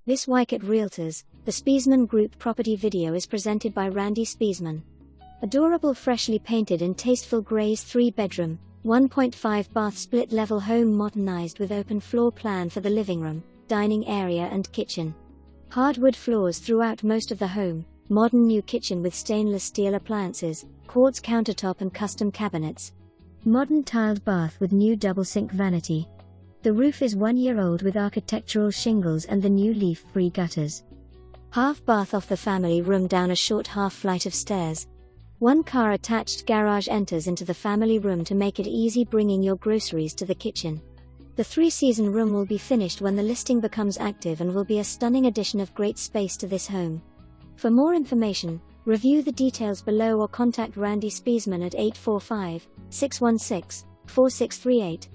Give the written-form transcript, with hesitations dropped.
This Weichert Realtors, the Spiesman Group property video is presented by Randy Spiesman. Adorable freshly painted in tasteful greys 3-bedroom, 1.5 bath split-level home modernized with open floor plan for the living room, dining area and kitchen. Hardwood floors throughout most of the home, modern new kitchen with stainless steel appliances, quartz countertop and custom cabinets. Modern tiled bath with new double sink vanity. The roof is 1 year old with architectural shingles and the new leaf-free gutters. Half bath off the family room down a short half flight of stairs. 1 car attached garage enters into the family room to make it easy bringing your groceries to the kitchen. The 3-season room will be finished when the listing becomes active and will be a stunning addition of great space to this home. For more information, review the details below or contact Randy Spiesman at 845-616-4638.